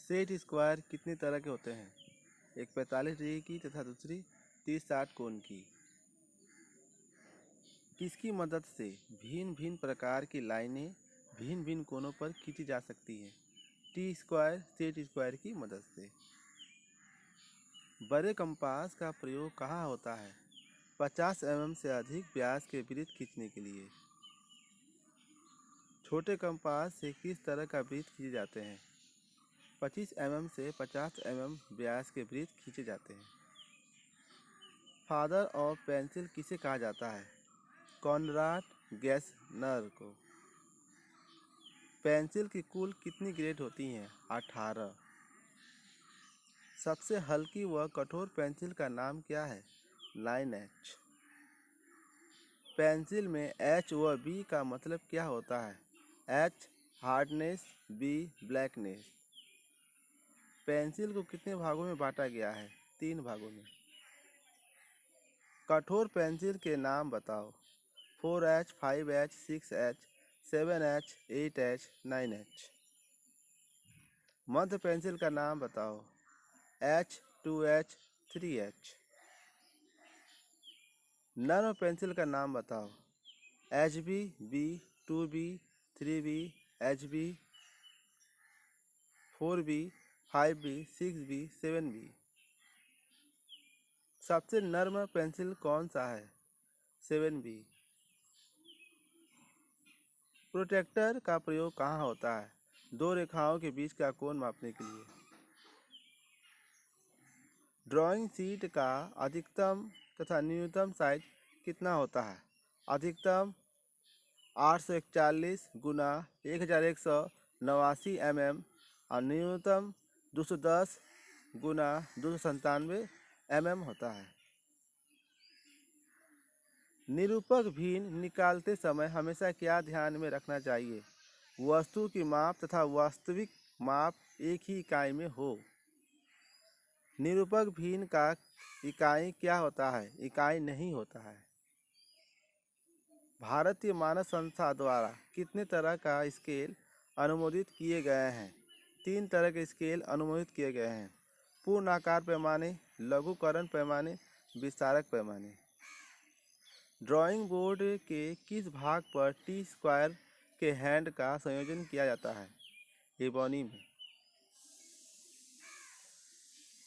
Set square कितने तरह के होते हैं? एक 45 डिग्री की तथा दूसरी 30-60 कोण की। किसकी मदद से भिन्न भिन्न प्रकार की लाइनें भिन्न भिन्न कोणों पर खींची जा सकती हैं? टी स्क्वायर सेट स्क्वायर की मदद से। बड़े कंपास का प्रयोग कहाँ होता है? 50 mm से अधिक व्यास के वृत्त खींचने के लिए। छोटे कंपास से किस तरह का वृत्त खींचे जाते हैं? 25 mm से 50 mm व्यास के वृत्त खींचे जाते हैं। फादर ऑफ पेंसिल किसे कहा जाता है? कॉनराड गैसनर को। पेंसिल की कुल कितनी ग्रेड होती हैं? 18। सबसे हल्की व कठोर पेंसिल का नाम क्या है? Line H. पेंसिल में एच व बी का मतलब क्या होता है? H hardness, B blackness. Pencil को कितने भागों में बांटा गया है? 3 भागों में। कठोर पेंसिल के नाम बताओ। 4H, 5H, 6H, 7H, 8H, 9H। मध्य पेंसिल का नाम बताओ। H, 2H, 3H। नर्म पेंसिल का नाम बताओ। HB, B, 2B, 3B, HB, 4B, 5B, 6B, 7B। सबसे नर्म पेंसिल कौन सा है? 7B। प्रोट्रैक्टर का प्रयोग कहाँ होता है? 2 रेखाओं के बीच का कोण मापने के लिए। ड्राइंग शीट का अधिकतम तथा न्यूनतम साइज कितना होता है? अधिकतम 841 गुना 1189 mm और न्यूनतम 210 गुना 297 mm होता है। निरूपक भिन्न निकालते समय हमेशा क्या ध्यान में रखना चाहिए? वस्तु की माप तथा वास्तविक माप एक ही इकाई में हो। निरूपक भिन्न का इकाई क्या होता है? इकाई नहीं होता है। भारतीय मानक संस्था द्वारा कितने तरह का स्केल अनुमोदित किए गए हैं? 3 तरह के स्केल अनुमोदित किए गए हैं। पूर्ण आकार पैमाने, लघुकरण पैमाने, विस्तारक पैमाने। ड्राइंग बोर्ड के किस भाग पर टी स्क्वायर के हैंड का संयोजन किया जाता है? एबोनी में।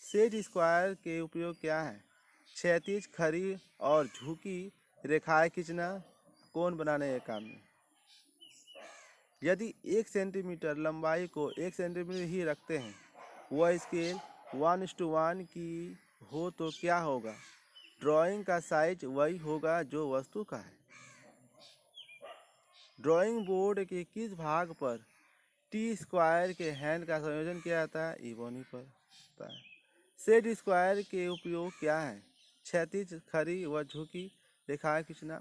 सेट स्क्वायर के उपयोग क्या हैं? क्षैतिज, खड़ी और झुकी रेखाएं खींचना, कोण बनाने के काम में। यदि 1 सेंटीमीटर लंबाई को 1 सेंटीमीटर ही रखते हैं, वह स्केल 1:1 की हो तो क्या होगा? ड्राइंग का साइज वही होगा जो वस्तु का है। ड्राइंग बोर्ड के किस भाग पर टी स्क्वायर के हैंड का संयोजन किया जाता है? इबोनी पर होता है। सेट स्क्वायर के उपयोग क्या है? क्षैतिज, खड़ी व झुकी रेखाएं खींचना।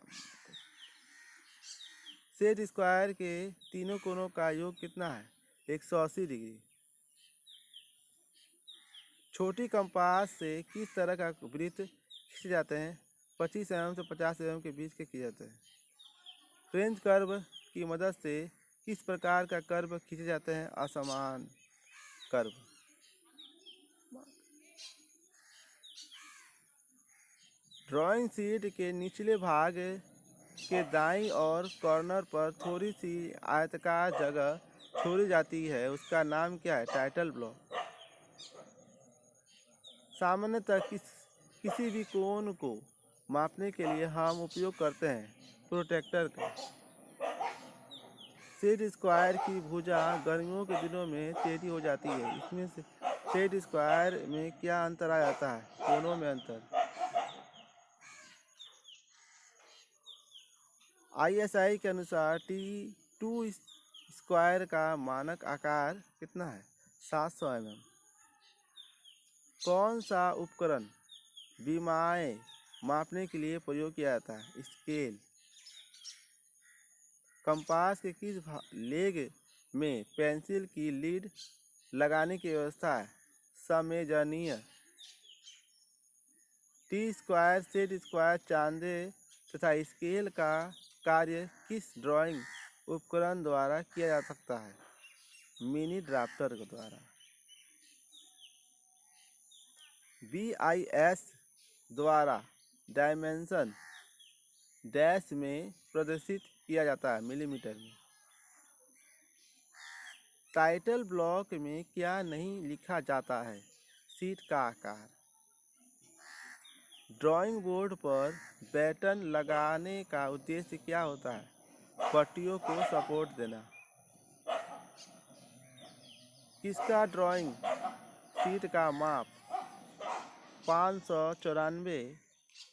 सेट स्क्वायर के तीनों कोणों का योग कितना है? 180 डिग्री। छोटी कंपास से किस तरह का वृत्त खींचे जाते हैं? 25 mm से 50 mm के बीच के किए जाते हैं। फ्रेंच कर्व की मदद से किस प्रकार का कर्व खींचे जाते हैं? असमान कर्व। ड्राइंग शीट के निचले भाग के दाईं ओर कॉर्नर पर थोड़ी सी आयताकार जगह छोड़ी जाती है, उसका नाम क्या है? Title block. सामान्यतः किसी भी कोण को मापने के लिए हम उपयोग करते हैं प्रोट्रैक्टर का। सेट स्क्वायर की भुजा गर्मियों के दिनों में टेढ़ी हो जाती है, इसमें से सेट स्क्वायर में क्या अंतर आ जाता है? कोणों में अंतर। ISI के अनुसार T2 स्क्वायर का मानक आकार कितना है? 700 mm। कौन सा उपकरण विमाएं मापने के लिए प्रयोग किया जाता है? स्केल। कंपास के किस लेग में पेंसिल की लीड लगाने की व्यवस्था है? संमेलनीय। टी स्क्वायर, सेट स्क्वायर, चांदे तथा स्केल का कार्य किस ड्राइंग उपकरण द्वारा किया जा सकता है? मिनी ड्राफ्टर के द्वारा। BIS द्वारा डायमेंशन डैश में प्रदर्शित किया जाता है, मिलीमीटर में। टाइटल ब्लॉक में क्या नहीं लिखा जाता है? सीट का आकार। ड्राइंग बोर्ड पर बैटन लगाने का उद्देश्य क्या होता है? पट्टियों को सपोर्ट देना। किसका ड्राइंग शीट का माप 594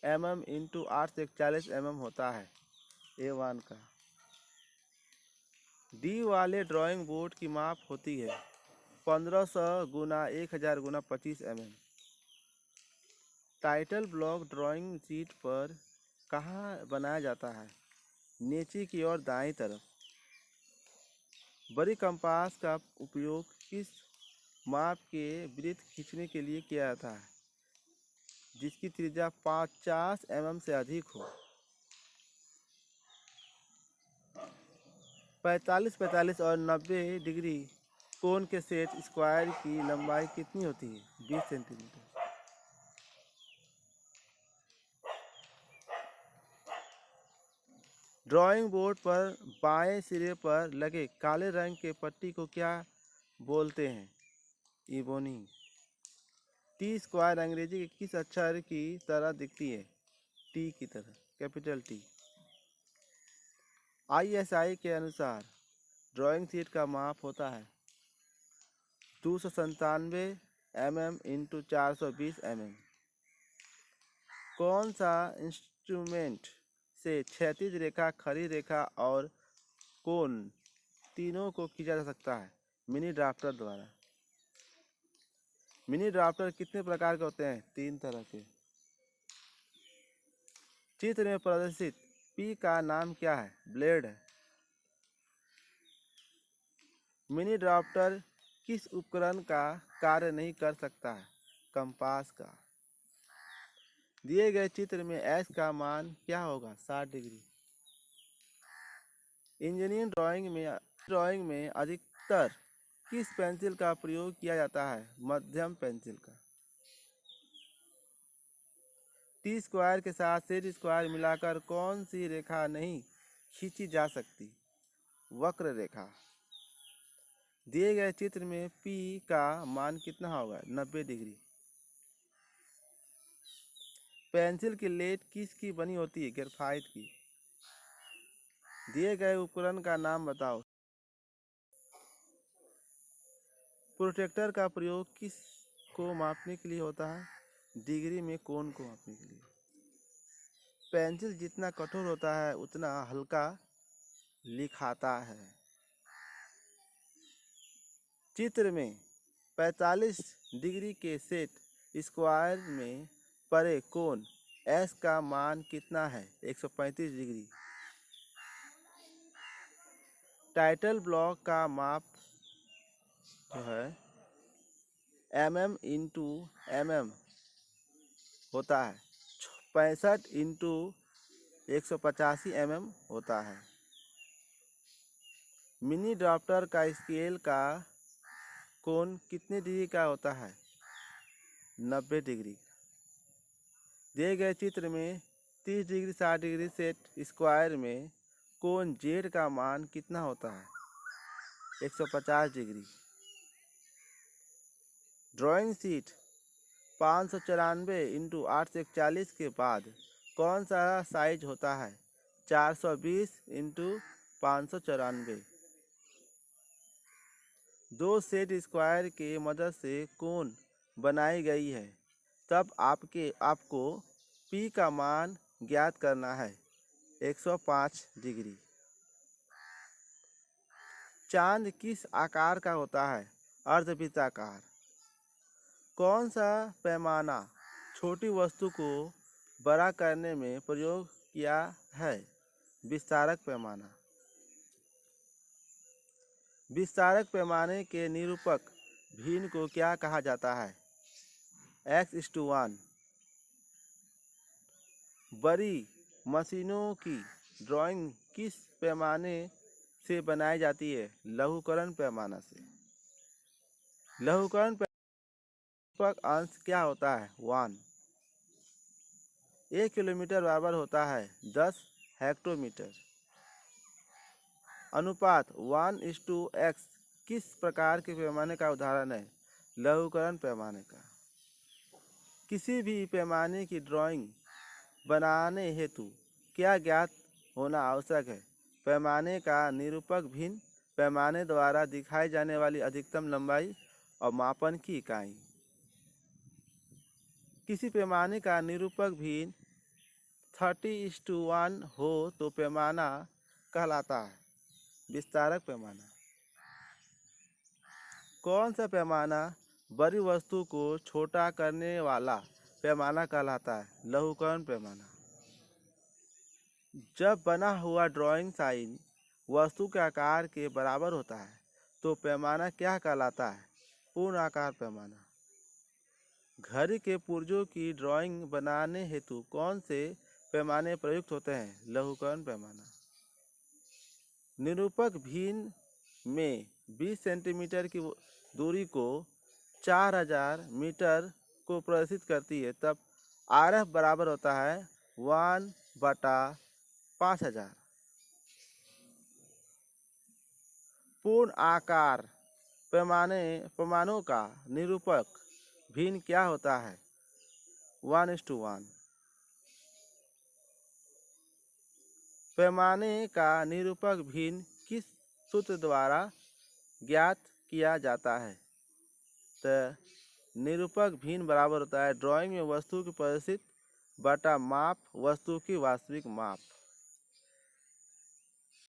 mm इंटू 841 mm होता है? A1 का। डी वाले ड्राइंग बोर्ड की माप होती है 1500 गुना 1000 गुना 25 mm। Title block drawing sheet पर कहाँ बनाया जाता है? नीचे की ओर दाईं तरफ। बड़ी कंपास का उपयोग किस माप के वृत्त खींचने के लिए किया जाता है? जिसकी त्रिज्या 50 mm से अधिक हो। 45, 45 और 90 डिग्री कोण के सेट स्क्वायर की लंबाई कितनी होती है? 20 सेंटीमीटर। ड्राइंग बोर्ड पर बाएं सिरे पर लगे काले रंग के पट्टी को क्या बोलते हैं? इबोनिंग। टी स्क्वायर अंग्रेजी के किस अक्षर की तरह दिखती है? टी की तरह, कैपिटल टी। ISI के अनुसार ड्राइंग शीट का माप होता है 297 mm इंटू 420 mm। कौन सा इंस्ट्रूमेंट से क्षैतिज रेखा, खड़ी रेखा और कोण तीनों को खींचा जा सकता है? मिनी ड्राफ्टर द्वारा। मिनी ड्राफ्टर कितने प्रकार के होते हैं? 3 तरह के। चित्र में प्रदर्शित P का नाम क्या है? ब्लेड है। मिनी ड्राफ्टर किस उपकरण का कार्य नहीं कर सकता है? कंपास का। दिए गए चित्र में S का मान क्या होगा? 60 डिग्री। इंजीनियरिंग ड्राइंग में अधिकतर किस पेंसिल का प्रयोग किया जाता है? मध्यम पेंसिल का। टी स्क्वायर के साथ सेट स्क्वायर मिलाकर कौन सी रेखा नहीं खींची जा सकती? वक्र रेखा। दिए गए चित्र में P का मान कितना होगा? 90 डिग्री। पेंसिल की लेड किसकी बनी होती है? ग्रेफाइट की। दिए गए उपकरण का नाम बताओ। प्रोट्रैक्टर का प्रयोग किस को मापने के लिए होता है? डिग्री में कोण को मापने के लिए। पेंसिल जितना कठोर होता है उतना हल्का लिखाता है। चित्र में 45 डिग्री के सेट स्क्वायर में परे कोण S का मान कितना है? 135 डिग्री। टाइटल ब्लॉक का माप जो है mm इंटू mm होता है 65 इंटू 185 mm होता है। मिनी ड्राफ्टर का स्केल का कोण कितने डिग्री का होता है? 90 डिग्री। दिए गए चित्र में 30 डिग्री 60 डिग्री सेट स्क्वायर में कोण Z का मान कितना होता है? 150 डिग्री। ड्राइंग शीट 594 इंटू 841 के बाद कौन सा साइज होता है? 420 इंटू 594। दो सेट स्क्वायर के मदद से कोण बनाई गई है, तब आपको P का मान ज्ञात करना है। 105 डिग्री। चांद किस आकार का होता है? अर्धवृत्ताकार। कौन सा पैमाना छोटी वस्तु को बड़ा करने में प्रयोग किया है? विस्तारक पैमाना। विस्तारक पैमाने के निरूपक भिन्न को क्या कहा जाता है? X:1। बड़ी मशीनों की ड्राइंग किस पैमाने से बनाई जाती है? लघुकरण पैमाना से। लघुकरण निरूपक अंश क्या होता है? 1। 1 किलोमीटर बराबर होता है 10 हेक्टोमीटर। अनुपात 1:x किस प्रकार के पैमाने का उदाहरण है? लघुकरण पैमाने का। किसी भी पैमाने की ड्राइंग बनाने हेतु क्या ज्ञात होना आवश्यक है? पैमाने का निरूपक भिन्न, पैमाने द्वारा दिखाई जाने वाली अधिकतम लंबाई और मापन की इकाई। किसी पैमाने का निरूपक भिन्न 30:1 हो तो पैमाना कहलाता है विस्तारक पैमाना। कौन सा पैमाना बड़ी वस्तु को छोटा करने वाला पैमाना कहलाता है? लघुकरण पैमाना। जब बना हुआ ड्राइंग साइन वस्तु के आकार के बराबर होता है तो पैमाना क्या कहलाता है? पूर्ण आकार पैमाना। घड़ी के पुर्जों की ड्राइंग बनाने हेतु कौन से पैमाने प्रयुक्त होते हैं? लघुकरण पैमाना। निरूपक भिन्न में 20 सेंटीमीटर की दूरी को 4000 मीटर को प्रदर्शित करती है, तब RF बराबर होता है 1/5000। पूर्ण आकार पैमानों का निरूपक भिन्न क्या होता है? 1:1। पैमाने का निरूपक भिन्न किस सूत्र द्वारा ज्ञात किया जाता है? तो निरूपक भिन्न बराबर होता है ड्राइंग में वस्तु की प्रदर्शित बटा माप वस्तु की वास्तविक माप।